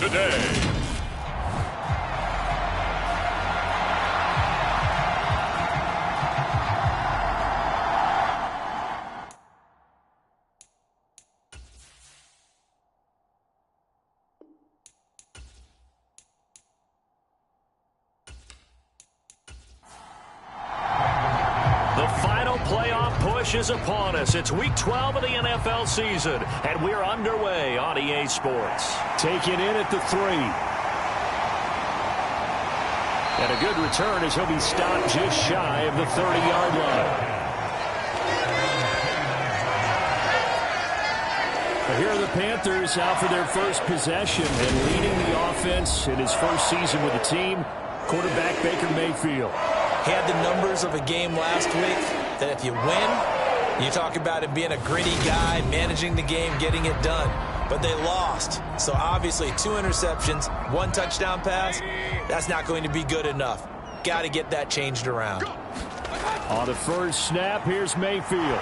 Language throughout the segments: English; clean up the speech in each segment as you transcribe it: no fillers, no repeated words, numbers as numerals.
today. Is upon us. It's week 12 of the NFL season, and we're underway on EA Sports. Take it in at the 3. And a good return as he'll be stopped just shy of the 30-yard line. But here are the Panthers out for their first possession and leading the offense in his first season with the team, quarterback Baker Mayfield. He had the numbers of a game last week that if you win, you talk about him being a gritty guy, managing the game, getting it done. But they lost. So obviously 2 interceptions, 1 touchdown pass, that's not going to be good enough. Got to get that changed around. On the first snap, here's Mayfield.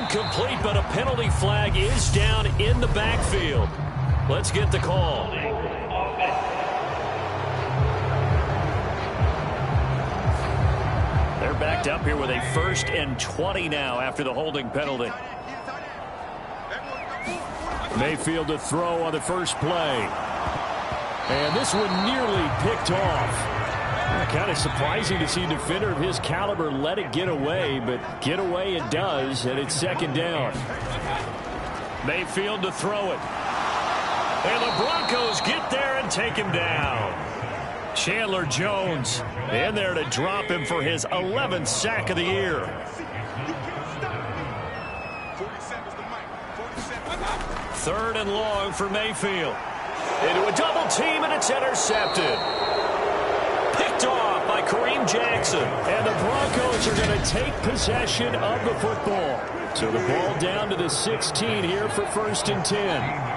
Incomplete, but a penalty flag is down in the backfield. Let's get the call. They're backed up here with a 1st and 20 now after the holding penalty. Mayfield to throw on the first play. And this one nearly picked off. Kind of surprising to see a defender of his caliber let it get away, but get away it does, and it's 2nd down. Mayfield to throw it. And the Broncos get there and take him down. Chandler Jones in there to drop him for his 11th sack of the year. 3rd and long for Mayfield. Into a double team, and it's intercepted. Picked off by Kareem Jackson. And the Broncos are going to take possession of the football. So the ball down to the 16 here for 1st and 10.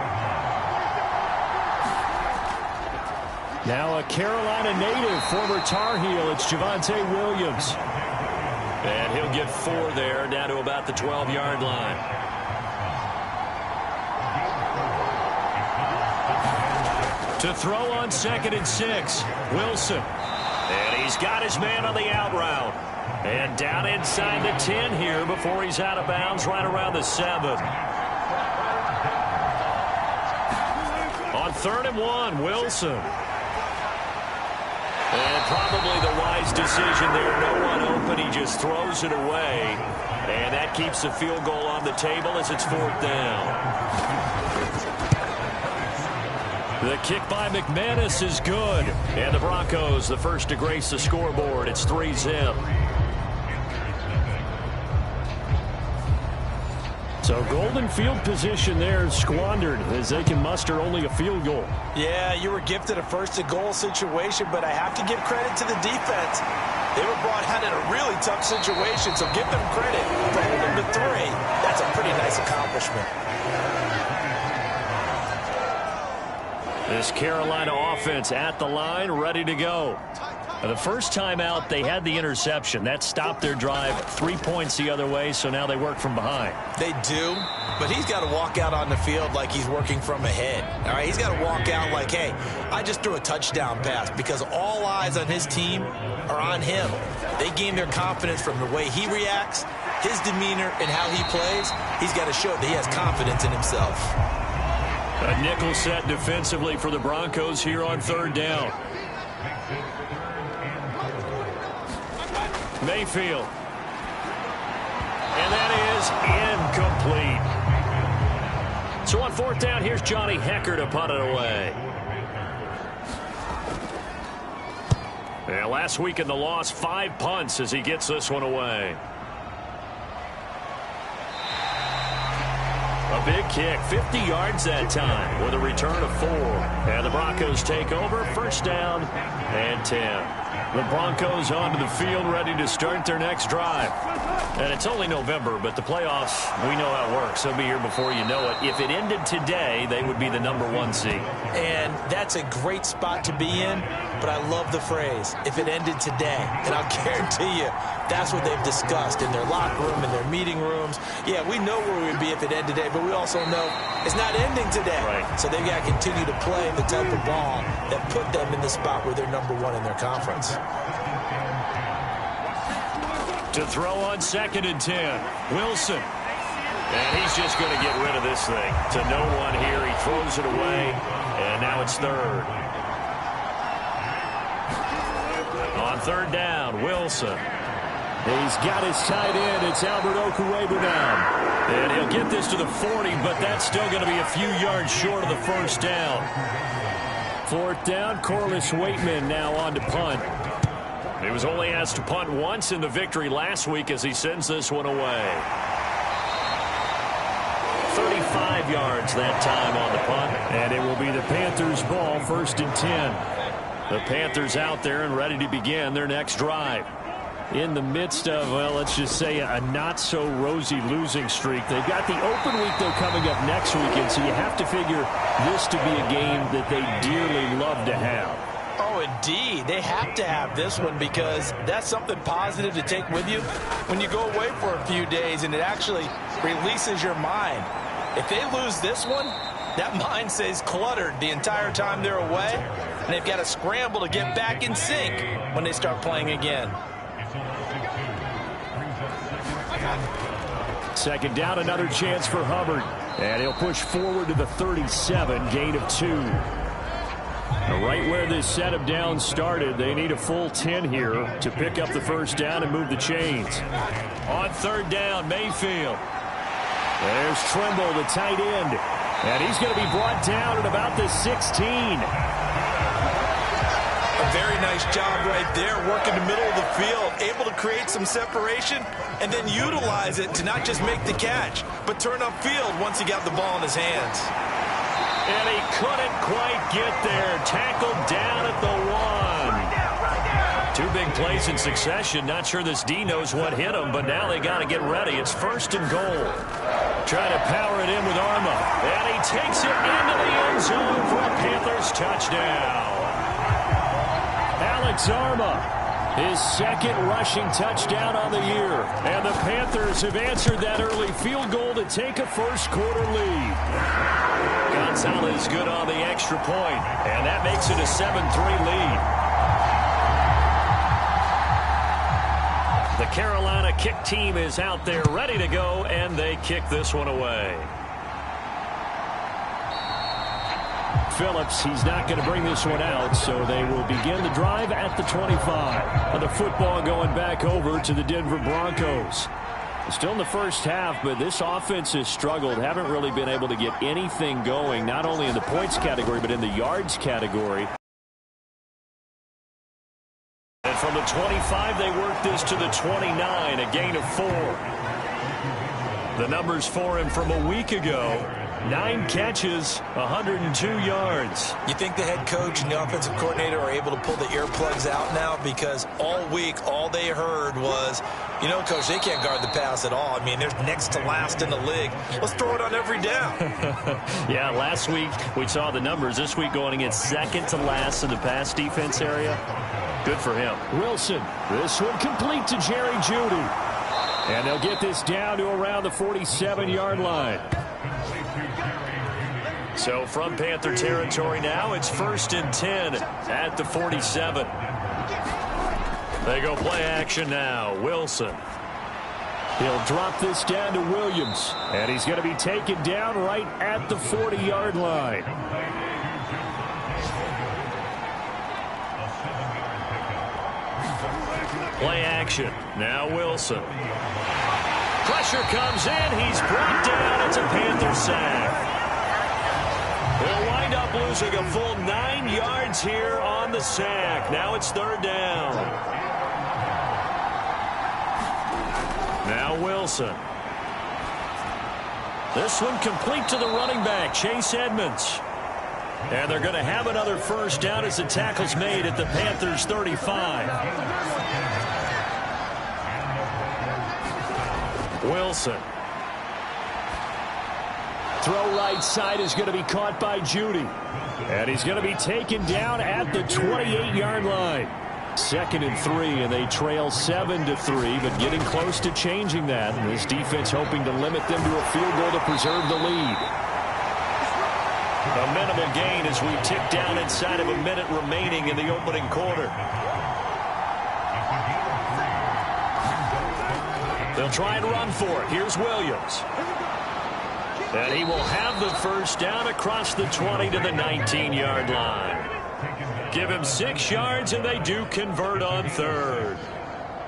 Now a Carolina native, former Tar Heel, it's Javonte Williams. And he'll get 4 there, down to about the 12-yard line. To throw on 2nd and 6, Wilson. And he's got his man on the out route. And down inside the 10 here before he's out of bounds right around the 7. On 3rd and 1, Wilson. And probably the wise decision there. No one open. He just throws it away. And that keeps the field goal on the table as it's 4th down. The kick by McManus is good. And the Broncos, the first to grace the scoreboard. It's 3-zip. So golden field position there squandered as they can muster only a field goal. Yeah, you were gifted a 1st and goal situation, but I have to give credit to the defense. They were brought out in a really tough situation, so give them credit for holding them to 3. That's a pretty nice accomplishment. This Carolina offense at the line, ready to go. The first time out, they had the interception. That stopped their drive 3 points the other way, so now they work from behind. They do, but he's got to walk out on the field like he's working from ahead. All right, he's got to walk out like, hey, I just threw a touchdown pass, because all eyes on his team are on him. They gain their confidence from the way he reacts, his demeanor, and how he plays. He's got to show that he has confidence in himself. A nickel set defensively for the Broncos here on 3rd down. Mayfield. And that is incomplete. So on 4th down, here's Johnny Hecker to punt it away. And last week in the loss, 5 punts as he gets this one away. A big kick, 50 yards that time with a return of 4. And the Broncos take over, 1st down and 10. The Broncos onto the field, ready to start their next drive. And it's only November, but the playoffs, we know how it works. They'll be here before you know it. If it ended today, they would be the #1 seed. And that's a great spot to be in, but I love the phrase, if it ended today. And I'll guarantee you, that's what they've discussed in their locker room, in their meeting rooms. Yeah, we know where we'd be if it ended today, but we also know it's not ending today. Right. So they've got to continue to play the type of ball that put them in the spot where they're #1 in their conference. To throw on 2nd and 10, Wilson. And he's just going to get rid of this thing. To no one here. He throws it away, and now it's 3rd. On 3rd down, Wilson. He's got his tight end. It's Albert Okuebu now. And he'll get this to the 40, but that's still going to be a few yards short of the 1st down. 4th down, Corliss Waitman now on to punt. He was only asked to punt once in the victory last week as he sends this one away. 35 yards that time on the punt. And it will be the Panthers' ball, 1st and 10. The Panthers out there and ready to begin their next drive. In the midst of, well, let's just say a not-so-rosy losing streak. They've got the open week, though, coming up next weekend, so you have to figure this to be a game that they dearly love to have. Oh, indeed. They have to have this one because that's something positive to take with you when you go away for a few days, and it actually releases your mind. If they lose this one, that mind stays cluttered the entire time they're away, and they've got to scramble to get back in sync when they start playing again. 2nd down, another chance for Hubbard. And he'll push forward to the 37, gain of 2. Right where this setup down started, they need a full 10 here to pick up the 1st down and move the chains. On 3rd down, Mayfield. There's Trimble, the tight end. And he's going to be brought down at about the 16. A very nice job right there, working the middle of the field, able to create some separation and then utilize it to not just make the catch, but turn upfield once he got the ball in his hands. And he couldn't quite get there. Tackled down at the 1. 2 big plays in succession. Not sure this D knows what hit him, but now they got to get ready. It's 1st and goal. Trying to power it in with Arma. And he takes it into the end zone for a Panthers touchdown. Alex Arma, his 2nd rushing touchdown on the year. And the Panthers have answered that early field goal to take a 1st quarter lead. Gonzalez good on the extra point, and that makes it a 7-3 lead. The Carolina kick team is out there ready to go, and they kick this one away. Phillips, he's not going to bring this one out, so they will begin the drive at the 25. And the football going back over to the Denver Broncos. Still in the 1st half, but this offense has struggled. Haven't really been able to get anything going, not only in the points category, but in the yards category. And from the 25, they work this to the 29, a gain of 4. The numbers for him from a week ago. 9 catches, 102 yards. You think the head coach and the offensive coordinator are able to pull the earplugs out now? Because all week, all they heard was, you know, Coach, they can't guard the pass at all. I mean, they're next to last in the league. Let's throw it on every down. Yeah, last week we saw the numbers. This week going against 2nd to last in the pass defense area. Good for him. Wilson, this one complete to Jerry Jeudy. And they'll get this down to around the 47-yard line. So from Panther territory now, it's 1st and 10 at the 47. They go play action now. Wilson. He'll drop this down to Williams. And he's going to be taken down right at the 40-yard line. Play action. Now Wilson. Pressure comes in. He's brought down. It's a Panther sack. He'll wind up losing a full 9 yards here on the sack. Now it's 3rd down. Now Wilson. This one complete to the running back, Chase Edmonds. And they're going to have another 1st down as the tackle's made at the Panthers' 35. Wilson. Throw right side is going to be caught by Judy. And he's going to be taken down at the 28-yard line. 2nd and 3, and they trail 7-3, but getting close to changing that. And this defense hoping to limit them to a field goal to preserve the lead. A minimal gain as we tick down inside of a minute remaining in the opening quarter. They'll try and run for it. Here's Williams. And he will have the first down across the 20 to the 19-yard line. Give him 6 yards, and they do convert on 3rd.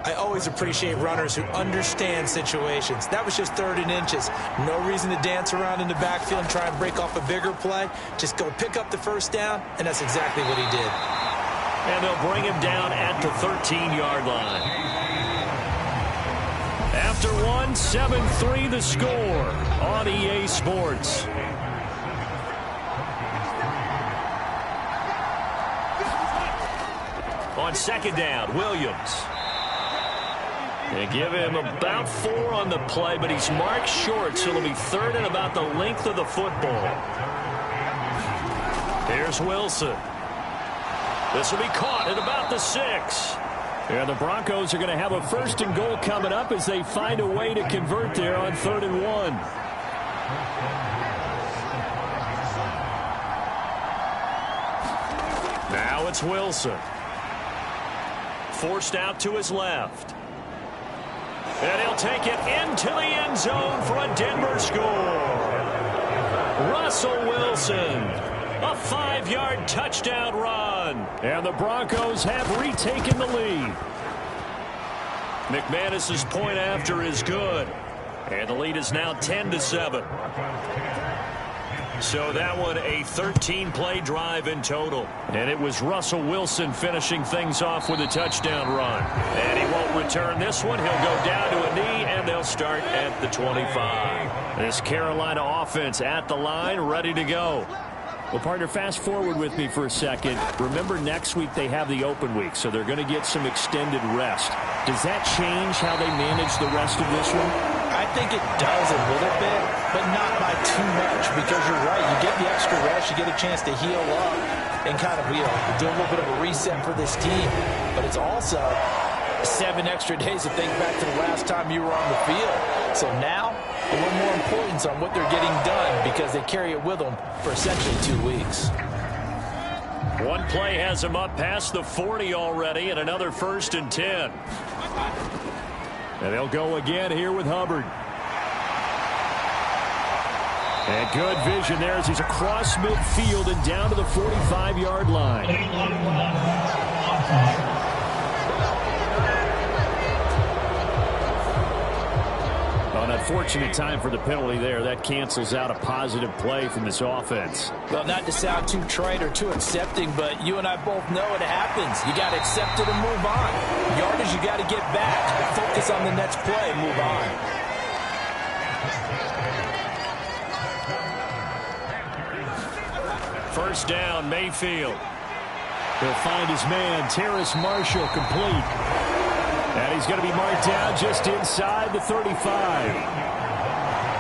I always appreciate runners who understand situations. That was just 3rd and inches. No reason to dance around in the backfield and try and break off a bigger play. Just go pick up the first down, and that's exactly what he did. And they'll bring him down at the 13-yard line. After 1, 7-3 the score on EA Sports. On 2nd down, Williams. They give him about 4 on the play, but he's marked short, so it'll be 3rd and about the length of the football. Here's Wilson. This will be caught at about the 6. And the Broncos are going to have a 1st and goal coming up as they find a way to convert there on 3rd and 1. Now it's Wilson. Forced out to his left. And he'll take it into the end zone for a Denver score. Russell Wilson. A 5-yard touchdown run. And the Broncos have retaken the lead. McManus's point after is good. And the lead is now 10-7. So that one a 13-play drive in total. And it was Russell Wilson finishing things off with a touchdown run. And he won't return this one. He'll go down to a knee, and they'll start at the 25. This Carolina offense at the line, ready to go. Well, partner, fast forward with me for a second. Remember, next week they have the open week, so they're going to get some extended rest. Does that change how they manage the rest of this one? I think it does a little bit, but not by too much, because you're right. You get the extra rest, you get a chance to heal up and kind of, do a little bit of a reset for this team. But it's also 7 extra days to think back to the last time you were on the field. So now, a little more importance on what they're getting done because they carry it with them for essentially 2 weeks. One play has them up past the 40 already, and another 1st and 10. And they'll go again here with Hubbard. And good vision there as he's across midfield and down to the 45-yard line. An unfortunate time for the penalty there. That cancels out a positive play from this offense. Well, not to sound too trite or too accepting, but you and I both know it happens. You got to accept it and move on. Yardage, you got to get back. Focus on the next play and move on. First down, Mayfield. He'll find his man, Terrace Marshall, complete. And he's going to be marked down just inside the 35.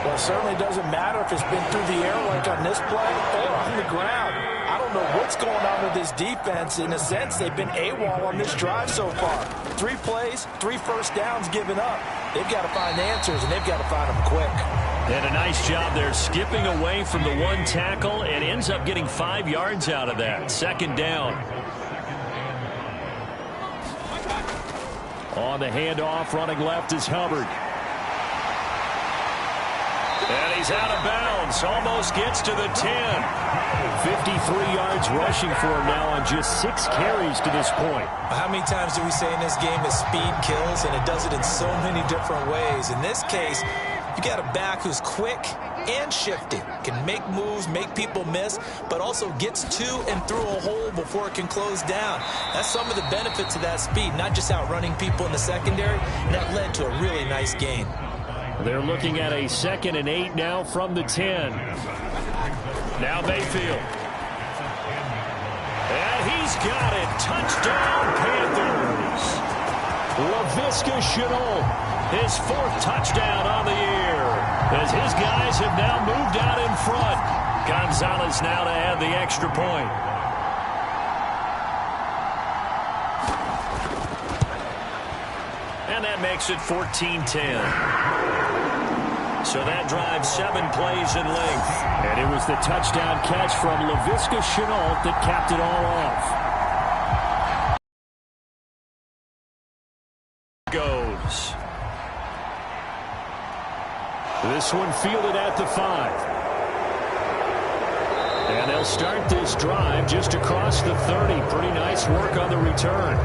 Well, it certainly doesn't matter if it's been through the air like on this play or on the ground. I don't know what's going on with this defense. In a sense, they've been AWOL on this drive so far. 3 plays, 3 first downs given up. They've got to find answers, and they've got to find them quick. And a nice job there skipping away from the 1 tackle and ends up getting 5 yards out of that. 2nd down. On the handoff, running left is Hubbard. And he's out of bounds. Almost gets to the 10. 53 yards rushing for him now on just 6 carries to this point. How many times do we say in this game that speed kills, and it does it in so many different ways? In this case, you got a back who's quick and shifty, can make moves, make people miss, but also gets to and through a hole before it can close down. That's some of the benefits of that speed, not just outrunning people in the secondary. That led to a really nice gain. They're looking at a 2nd and 8 now from the 10. Now Mayfield. And he's got it. Touchdown, Panthers. Laviska Shenault. His 4th touchdown on the year, as his guys have now moved out in front. Gonzalez now to add the extra point. And that makes it 14-10. So that drives 7 plays in length. And it was the touchdown catch from Laviska Shenault that capped it all off. Goes. This one fielded at the 5. And they'll start this drive just across the 30. Pretty nice work on the return.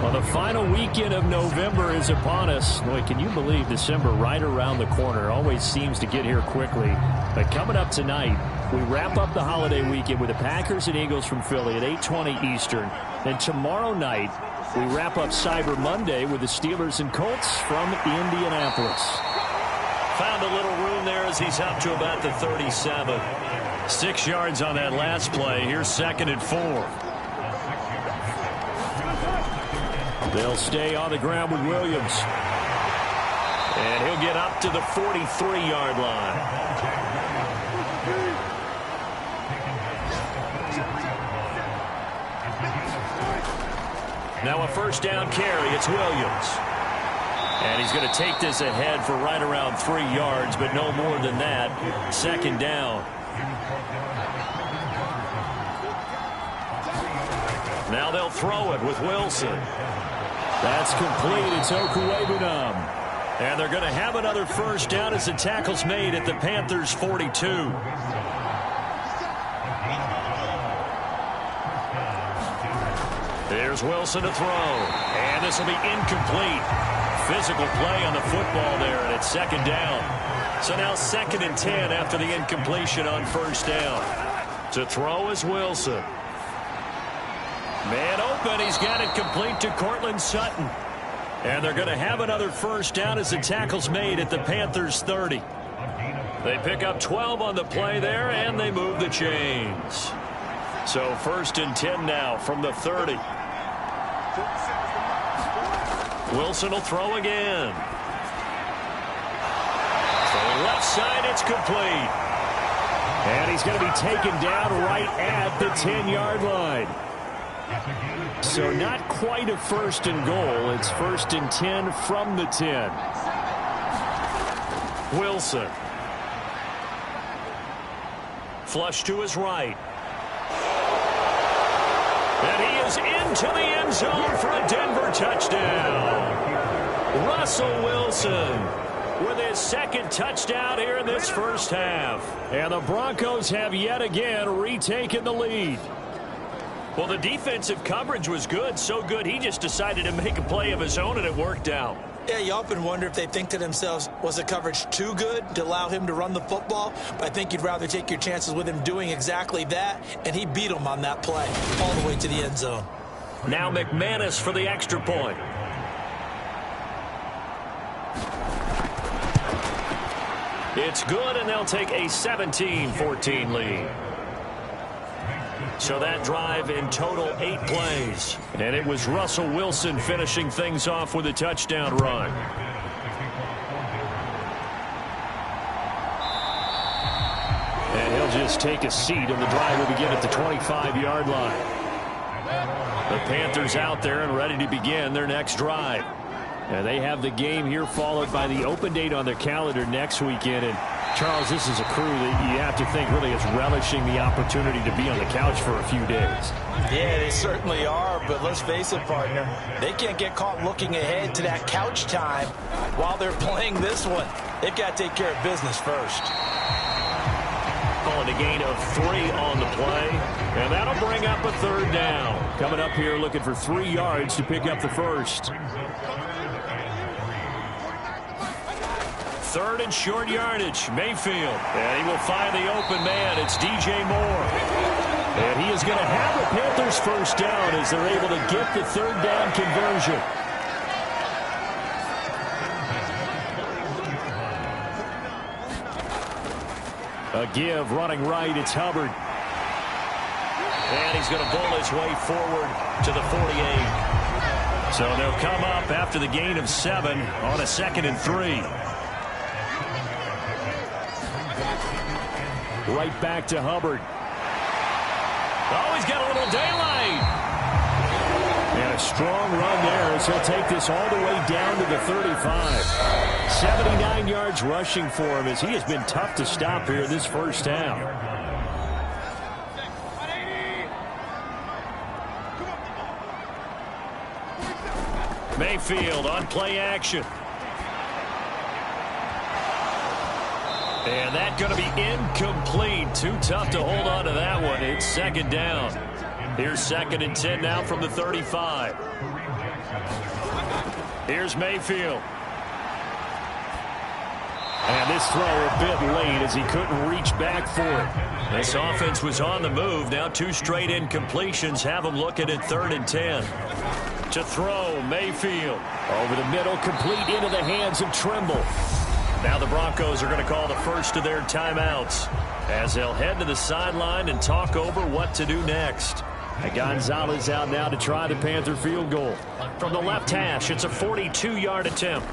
Well, the final weekend of November is upon us. Boy, can you believe December right around the corner? Always seems to get here quickly. But coming up tonight, we wrap up the holiday weekend with the Packers and Eagles from Philly at 8:20 Eastern. And tomorrow night, we wrap up Cyber Monday with the Steelers and Colts from Indianapolis. Found a little room there as he's up to about the 37. 6 yards on that last play. Here's 2nd and 4. They'll stay on the ground with Williams. And he'll get up to the 43-yard line. Now a 1st down carry. It's Williams. And he's going to take this ahead for right around 3 yards, but no more than that. 2nd down. Now they'll throw it with Wilson. That's complete. It's Okuwebunam. And they're going to have another 1st down as the tackle's made at the Panthers' 42. There's Wilson to throw. And this will be incomplete. Physical play on the football there, and it's 2nd down. So now 2nd and 10 after the incompletion on 1st down. To throw is Wilson. Man open. He's got it complete to Cortland Sutton. And they're going to have another 1st down as the tackle's made at the Panthers' 30. They pick up 12 on the play there, and they move the chains. So 1st and 10 now from the 30. Wilson will throw again. To the left side, it's complete. And he's going to be taken down right at the 10-yard line. So not quite a 1st and goal. It's 1st and 10 from the 10. Wilson. Flush to his right. And he is into the end zone for a Denver touchdown. Russell Wilson with his 2nd touchdown here in this 1st half. And the Broncos have yet again retaken the lead. Well, the defensive coverage was good, so good he just decided to make a play of his own, and it worked out. Yeah, you often wonder if they think to themselves, was the coverage too good to allow him to run the football? But I think you'd rather take your chances with him doing exactly that, and he beat him on that play all the way to the end zone. Now McManus for the extra point. It's good, and they'll take a 17-14 lead. So that drive in total 8 plays. And it was Russell Wilson finishing things off with a touchdown run. And he'll just take a seat, and the drive will begin at the 25-yard line. The Panthers out there and ready to begin their next drive. And they have the game here followed by the open date on their calendar next weekend. And Charles, this is a crew that you have to think really is relishing the opportunity to be on the couch for a few days. Yeah, they certainly are, but let's face it, partner, they can't get caught looking ahead to that couch time while they're playing this one. They've got to take care of business first. Calling a gain of 3 on the play, and that'll bring up a 3rd down. Coming up here looking for 3 yards to pick up the 1st. 3rd and short yardage. Mayfield. And he will find the open man. It's DJ Moore. And he is going to have the Panthers 1st down as they're able to get the 3rd down conversion. A give running right. It's Hubbard. And he's going to bowl his way forward to the 48. So they'll come up after the gain of 7 on a 2nd and 3. Right back to Hubbard. Oh, he's got a little daylight. And a strong run there as he'll take this all the way down to the 35. 79 yards rushing for him as he has been tough to stop here in this first half. Mayfield on play action. And that's going to be incomplete. Too tough to hold on to that one. It's 2nd down. Here's 2nd and 10 now from the 35. Here's Mayfield. And this throw a bit late as he couldn't reach back for it. This offense was on the move. Now 2 straight incompletions have them looking at 3rd and 10. To throw, Mayfield. Over the middle, complete into the hands of Trimble. Now the Broncos are going to call the first of their timeouts as they'll head to the sideline and talk over what to do next. Gonzalez out now to try the Panther field goal. From the left hash, it's a 42-yard attempt.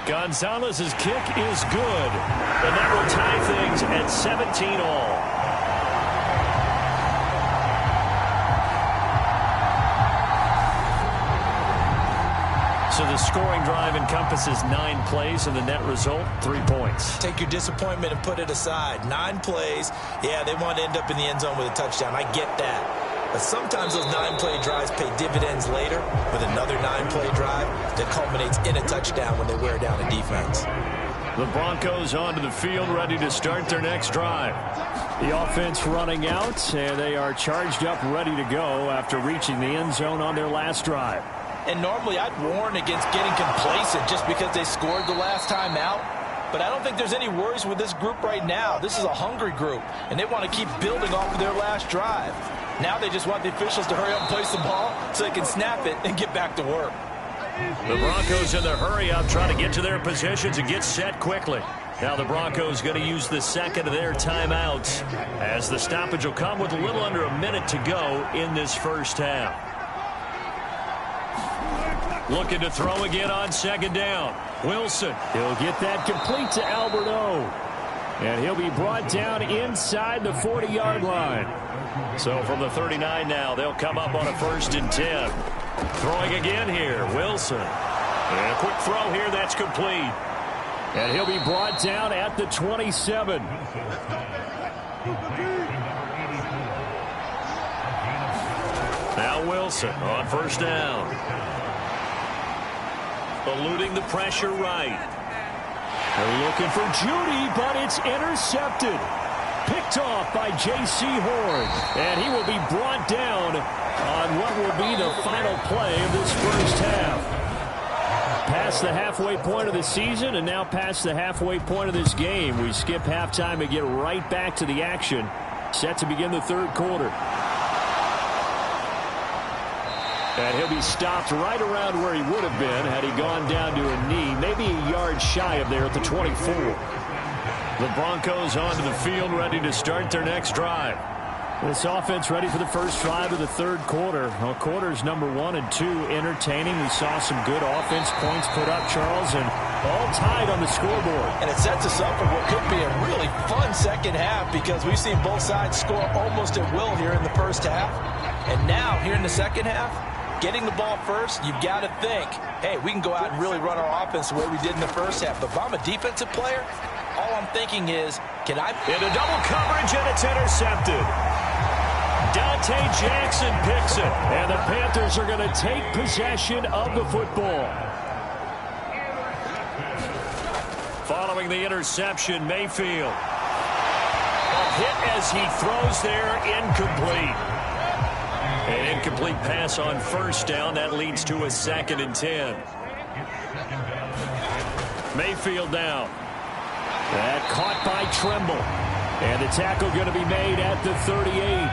Gonzalez's kick is good, and that will tie things at 17 all. So the scoring drive encompasses 9 plays, and the net result, 3 points. Take your disappointment and put it aside. 9 plays. Yeah, they want to end up in the end zone with a touchdown. I get that. But sometimes those 9-play drives pay dividends later with another 9-play drive that culminates in a touchdown when they wear down a defense. The Broncos onto the field, ready to start their next drive. The offense running out, and they are charged up, ready to go after reaching the end zone on their last drive. And normally I'd warn against getting complacent just because they scored the last time out. But I don't think there's any worries with this group right now. This is a hungry group, and they want to keep building off of their last drive. Now they just want the officials to hurry up and place the ball so they can snap it and get back to work. The Broncos in their hurry up, trying to get to their positions and get set quickly. Now the Broncos going to use the 2nd of their timeouts as the stoppage will come with a little under a minute to go in this first half. Looking to throw again on 2nd down. Wilson. He'll get that complete to Alberto. And he'll be brought down inside the 40-yard line. So from the 39 now, they'll come up on a 1st and 10. Throwing again here, Wilson. And a quick throw here, that's complete. And he'll be brought down at the 27. Now Wilson on 1st down. Eluding the pressure right. They're looking for Judy, but it's intercepted. Picked off by J.C. Horn. And he will be brought down on what will be the final play of this first half. Past the halfway point of the season and now past the halfway point of this game. We skip halftime and get right back to the action. Set to begin the 3rd quarter. And he'll be stopped right around where he would have been had he gone down to a knee, maybe a yard shy of there at the 24. The Broncos onto the field, ready to start their next drive. This offense ready for the first drive of the 3rd quarter. Well, quarters number 1 and 2 entertaining. We saw some good offense points put up, Charles, and all tied on the scoreboard. And it sets us up for what could be a really fun second half because we've seen both sides score almost at will here in the first half. And now, here in the second half, getting the ball first, you've got to think, hey, we can go out and really run our offense the way we did in the first half. But if I'm a defensive player, all I'm thinking is, can I... Into double coverage, and it's intercepted. Dante Jackson picks it. And the Panthers are going to take possession of the football. Following the interception, Mayfield. A hit as he throws there, incomplete. An incomplete pass on 1st down. That leads to a 2nd and 10. Mayfield down. That caught by Trimble. And the tackle going to be made at the 38.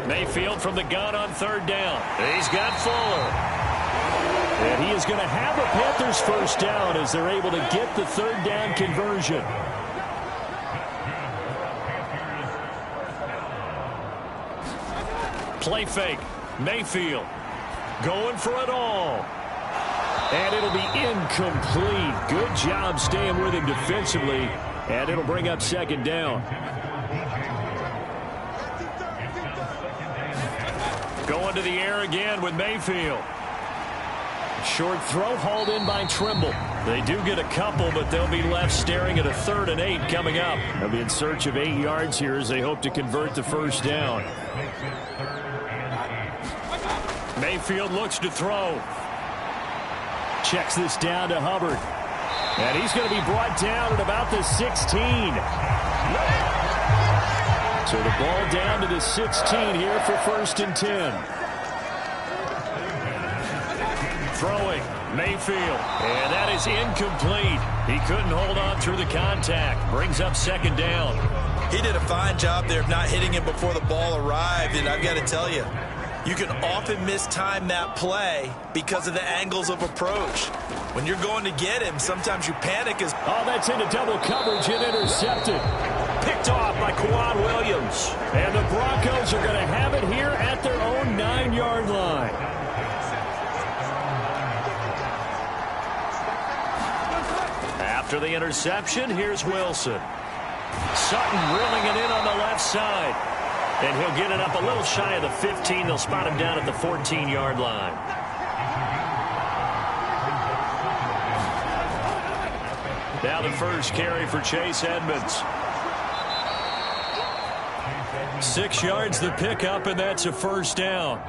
Mayfield from the gun on 3rd down. He's got Fuller. And he is going to have a Panthers first down as they're able to get the third down conversion. Play fake. Mayfield going for it all. And it'll be incomplete. Good job staying with him defensively. And it'll bring up second down. Going to the air again with Mayfield. Short throw hauled in by Trimble. They do get a couple, but they'll be left staring at a 3rd and 8 coming up. They'll be in search of 8 yards here as they hope to convert the first down. Mayfield looks to throw. Checks this down to Hubbard. And he's going to be brought down at about the 16. So the ball down to the 16 here for 1st and 10. Throwing, Mayfield. And that is incomplete. He couldn't hold on through the contact. Brings up second down. He did a fine job there of not hitting him before the ball arrived. And I've got to tell you, you can often mistime that play because of the angles of approach. When you're going to get him, sometimes you panic. Oh, that's into double coverage and intercepted. Picked off by Quan Williams. And the Broncos are going to have it here at their own 9-yard line. After the interception, here's Wilson. Sutton reeling it in on the left side. And he'll get it up a little shy of the 15. They'll spot him down at the 14-yard line. Now the first carry for Chase Edmonds. 6 yards the pickup, and that's a first down.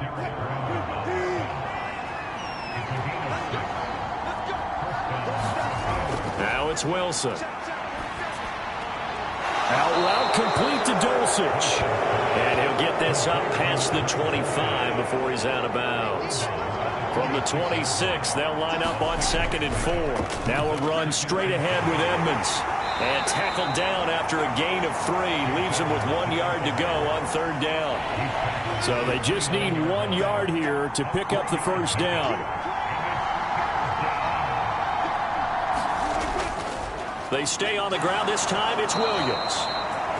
Now it's Wilson. Out route complete to Dulcich. And he'll get this up past the 25 before he's out of bounds. From the 26, they'll line up on 2nd and 4. Now a run straight ahead with Edmonds. And tackled down after a gain of 3. Leaves him with 1 yard to go on 3rd down. So they just need 1 yard here to pick up the first down. They stay on the ground. This time it's Williams.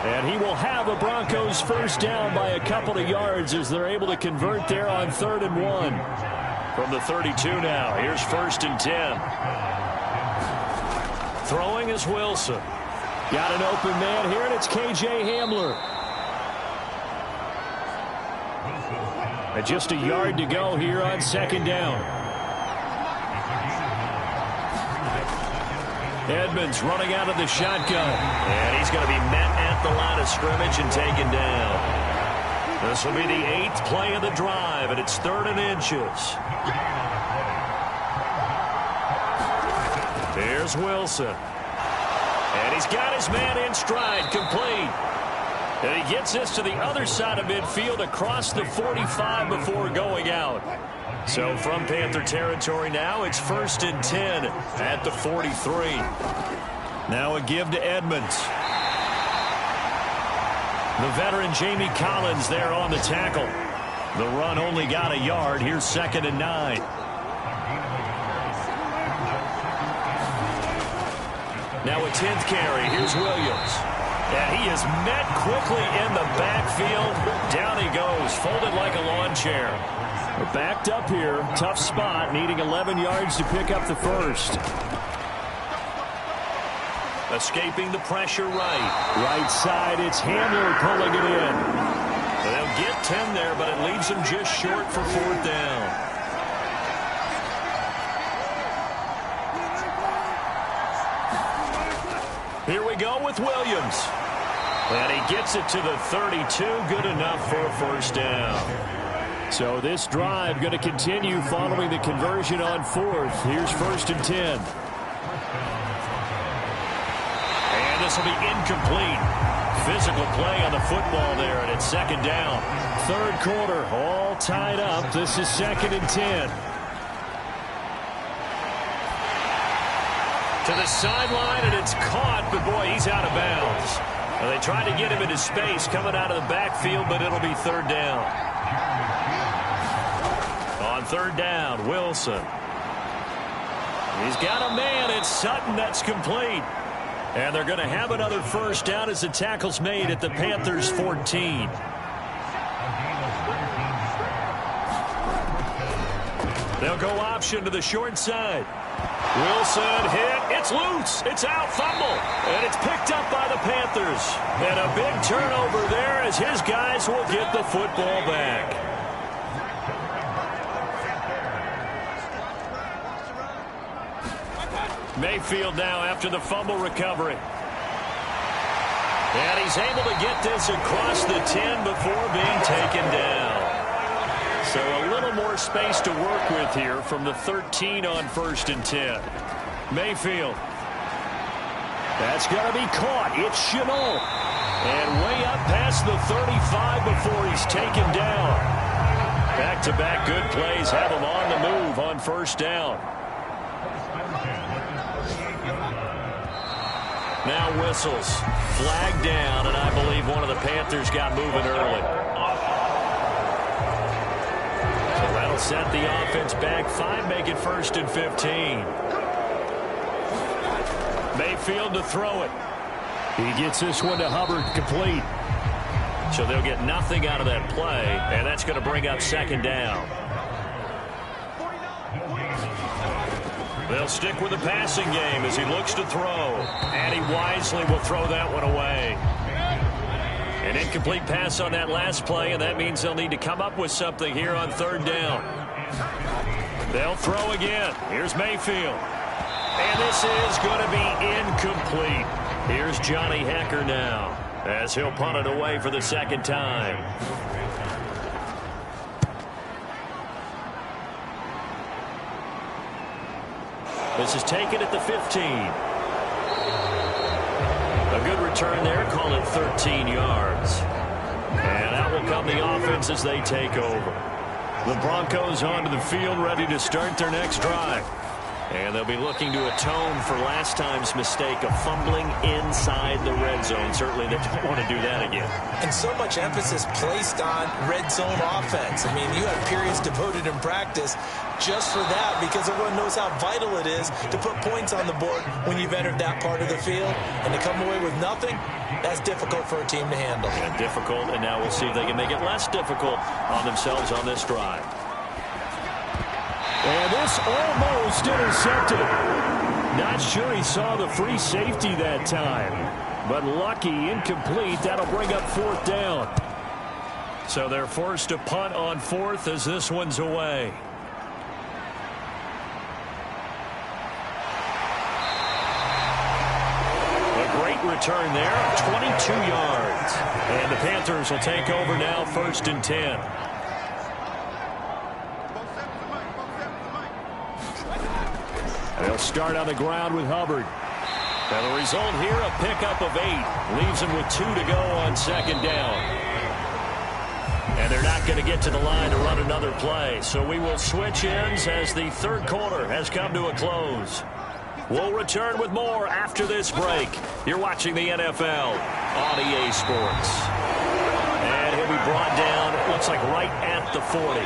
And he will have a Broncos first down by a couple of yards as they're able to convert there on 3rd and 1. From the 32 now, here's 1st and 10. Throwing is Wilson. Got an open man here, and it's K.J. Hamler. And just a yard to go here on 2nd down. Edmonds running out of the shotgun. And he's going to be met at the line of scrimmage and taken down. This will be the 8th play of the drive, and it's 3rd and inches. Here's Wilson. And he's got his man in stride, complete. And he gets this to the other side of midfield across the 45 before going out. So from Panther territory now, it's 1st and 10 at the 43. Now a give to Edmonds. The veteran Jamie Collins there on the tackle. The run only got a yard. Here's 2nd and 9. Now a 10th carry. Here's Williams. And he is met quickly in the backfield. Down he goes, folded like a lawn chair. We're backed up here. Tough spot, needing 11 yards to pick up the first. Escaping the pressure right. Right side, it's Hamler pulling it in. They'll get 10 there, but it leaves them just short for 4th down. Here we go with Williams. And he gets it to the 32. Good enough for a first down. So this drive going to continue following the conversion on 4th. Here's 1st and 10. And this will be incomplete. Physical play on the football there, and it's 2nd down. 3rd quarter, all tied up. This is 2nd and 10. To the sideline, and it's caught, but boy, he's out of bounds. And they tried to get him into space coming out of the backfield, but it'll be 3rd down. On 3rd down, Wilson. He's got a man. It's Sutton. That's complete. And they're going to have another first down as the tackle's made at the Panthers' 14. They'll go option to the short side. Wilson hit. It's loose. It's out. Fumble. And it's picked up by the Panthers. And a big turnover there as his guys will get the football back. Mayfield now after the fumble recovery. And he's able to get this across the 10 before being taken down. So a little more space to work with here from the 13 on 1st and 10. Mayfield. That's going to be caught. It's Chenault. And way up past the 35 before he's taken down. Back-to-back good plays have him on the move on 1st down. Now whistles. Flag down, and I believe one of the Panthers got moving early. So that'll set the offense back 5, make it 1st and 15. Mayfield to throw it. He gets this one to Hubbard, complete. So they'll get nothing out of that play, and that's going to bring up 2nd down. They'll stick with the passing game as he looks to throw. And he wisely will throw that one away. An incomplete pass on that last play, and that means they'll need to come up with something here on 3rd down. They'll throw again. Here's Mayfield. And this is going to be incomplete. Here's Johnny Hecker now as he'll punt it away for the 2nd time. This is taken at the 15. A good return there. Call it 13 yards. And out will come the offense as they take over. The Broncos onto the field, ready to start their next drive. And they'll be looking to atone for last time's mistake of fumbling inside the red zone. Certainly they don't want to do that again. And so much emphasis placed on red zone offense. I mean, you have periods devoted in practice just for that because everyone knows how vital it is to put points on the board when you've entered that part of the field. And to come away with nothing, that's difficult for a team to handle. And difficult, and now we'll see if they can make it less difficult on themselves on this drive. And this almost intercepted. Not sure he saw the free safety that time. But lucky, incomplete. That'll bring up 4th down. So they're forced to punt on 4th as this one's away. A great return there, 22 yards. And the Panthers will take over now, 1st and 10. They'll start on the ground with Hubbard. And the result here, a pickup of 8. Leaves them with 2 to go on 2nd down. And they're not going to get to the line to run another play. So we will switch ends as the 3rd quarter has come to a close. We'll return with more after this break. You're watching the NFL on EA Sports. And he'll be brought down, it looks like right at the 40.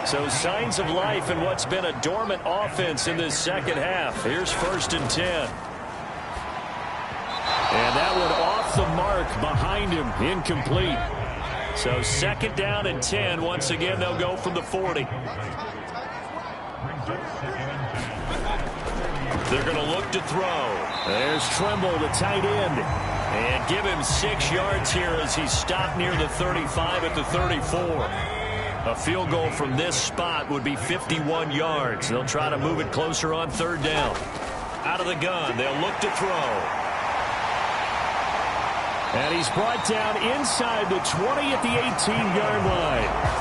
So signs of life in what's been a dormant offense in this 2nd half. Here's 1st and 10. And that one off the mark behind him. Incomplete. So 2nd down and 10. Once again, they'll go from the 40. They're going to look to throw. There's Tremble, the tight end. And give him 6 yards here as he's stopped near the 35 at the 34. A field goal from this spot would be 51 yards. They'll try to move it closer on 3rd down. Out of the gun, they'll look to throw. And he's brought down inside the 20 at the 18-yard line.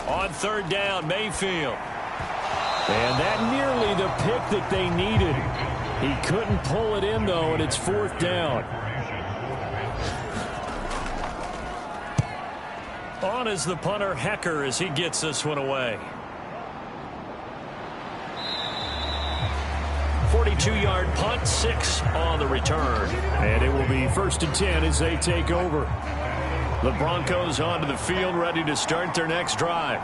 On 3rd down, Mayfield. And that nearly the pick that they needed. He couldn't pull it in, though, and it's 4th down. On is the punter, Hecker, as he gets this one away. 42-yard punt, 6 on the return. And it will be 1st and 10 as they take over. The Broncos onto the field, ready to start their next drive.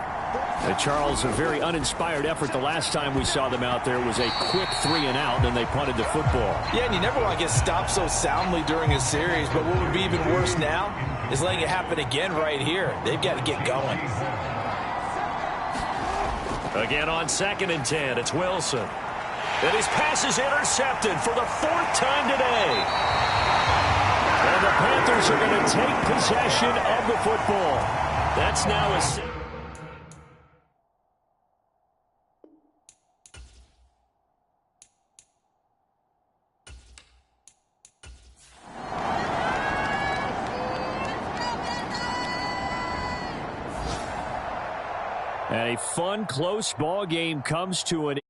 Charles, a very uninspired effort the last time we saw them out there was a quick 3-and-out, and they punted the football. Yeah, and you never want to get stopped so soundly during a series, but what would be even worse now is letting it happen again right here. They've got to get going. Again on 2nd and 10, it's Wilson. And his pass is intercepted for the 4th time today. And the Panthers are going to take possession of the football. That's now a... And a fun, close ball game comes to an